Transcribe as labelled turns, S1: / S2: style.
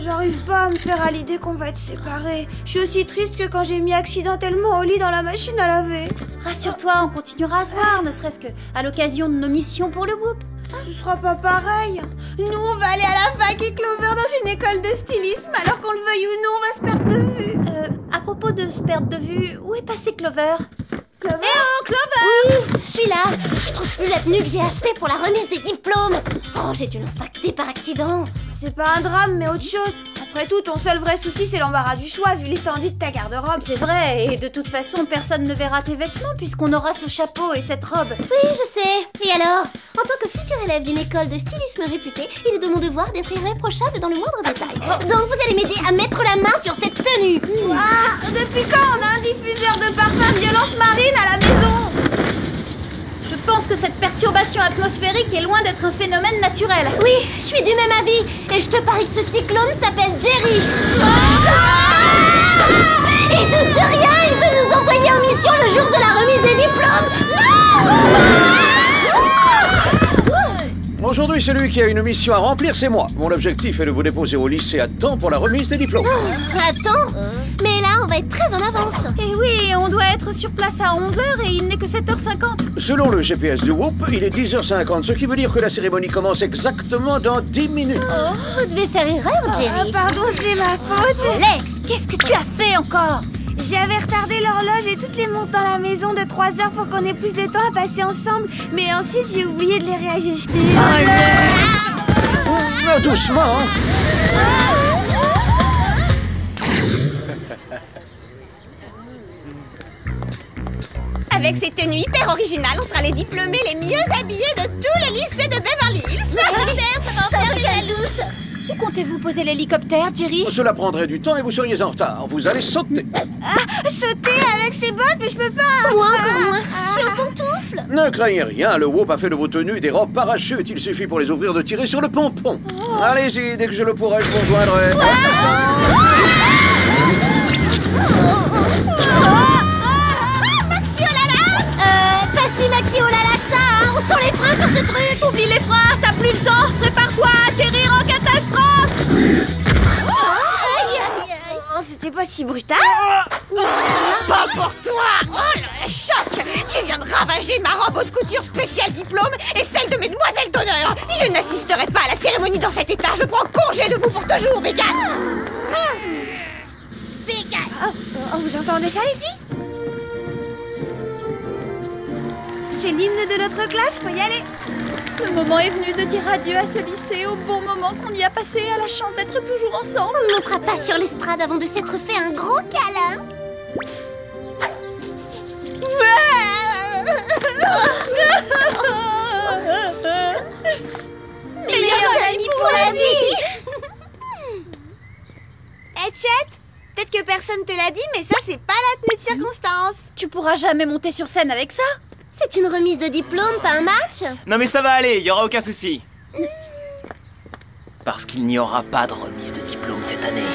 S1: J'arrive pas à me faire à l'idée qu'on va être séparés. Je suis aussi triste que quand j'ai mis accidentellement Oli dans la machine à laver.
S2: Rassure-toi, on continuera à se voir, ne serait-ce que à l'occasion de nos missions pour le groupe.
S1: Ce sera pas pareil. Nous, on va aller à la fac et Clover dans une école de stylisme, alors qu'on le veuille ou non, on va se perdre de vue.
S2: À propos de se perdre de vue, où est passé Clover?
S1: Clover?
S2: Eh oh, Clover!
S3: Oui, je suis là. Je trouve plus la tenue que j'ai achetée pour la remise des diplômes. Oh, j'ai dû l'impacter par accident.
S1: C'est pas un drame, mais autre chose. Après tout, ton seul vrai souci, c'est l'embarras du choix, vu l'étendue de ta garde-robe.
S2: C'est vrai, et de toute façon, personne ne verra tes vêtements puisqu'on aura ce chapeau et cette robe.
S3: Oui, je sais. Et alors, en tant que futur élève d'une école de stylisme réputée, il est de mon devoir d'être irréprochable dans le moindre détail. Donc vous allez m'aider à mettre la main sur cette tenue.
S1: Ah, depuis quand on a un diffuseur de parfum de violence marine à la maison?
S2: Je pense que cette perturbation atmosphérique est loin d'être un phénomène naturel.
S3: Oui, je suis du même avis. Et je te parie que ce cyclone s'appelle Jerry. Et de rien, il veut nous envoyer en mission le jour de la remise des diplômes.
S4: Aujourd'hui, celui qui a une mission à remplir, c'est moi. Mon objectif est de vous déposer au lycée à temps pour la remise des diplômes.
S3: Attends, mais là, on va être très en avance.
S2: Et oui, on doit être sur place à 11h et il n'est que 7h50.
S4: Selon le GPS du Whoop, il est 10h50, ce qui veut dire que la cérémonie commence exactement dans 10 minutes.
S3: Vous devez faire erreur, Jerry.
S1: Pardon, c'est ma faute.
S2: Lex, qu'est-ce que tu as fait encore?
S1: J'avais retardé l'horloge et toutes les montres dans la maison de 3 heures pour qu'on ait plus de temps à passer ensemble. Mais ensuite, j'ai oublié de les réajuster.
S4: Doucement, hein.
S1: Avec ces tenues hyper originales, on sera les diplômés les mieux habillés de tous les lycées de Beverly Hills.
S3: Ça va en faire douce.
S2: Où comptez-vous poser l'hélicoptère, Jerry?
S4: Cela prendrait du temps et vous seriez en retard. Vous allez sauter.
S1: Sauter avec ses bottes, mais je peux pas.
S3: Moi, encore moins. Je suis en pantoufle.
S4: Ne craignez rien, le Whoop a fait de vos tenues des robes parachutes. Il suffit pour les ouvrir de tirer sur le pompon. Allez-y, dès que je le pourrai, je vous rejoindrai.
S1: Maxi, oh là là.
S3: Pas si Maxi, oh là là que ça, hein. Où sont les freins sur ce truc?
S2: Oublie les freins, t'as plus le temps. Prépare-toi à atterrir en catastrophe.
S1: Oh, c'était pas si brutal. Pas pour toi. Oh le choc. Tu viens de ravager ma robe haute couture spéciale diplôme et celle de mes demoiselles d'honneur. Je n'assisterai pas à la cérémonie dans cet état. Je prends congé de vous pour toujours, Vegas. Vegas. Vous entendez ça, les filles? C'est l'hymne de notre classe, faut y aller.
S2: Le moment est venu de dire adieu à ce lycée au bon moment qu'on y a passé, à la chance d'être toujours ensemble.
S3: On ne montera pas sur l'estrade avant de s'être fait un gros câlin. Meilleurs amis pour la vie.
S1: Hey, Chet, peut-être que personne te l'a dit, mais ça, c'est pas la tenue de circonstance.
S2: Tu pourras jamais monter sur scène avec ça.
S3: C'est une remise de diplôme, pas un match.
S5: Non mais ça va aller, il y aura aucun souci. Parce qu'il n'y aura pas de remise de diplôme cette année.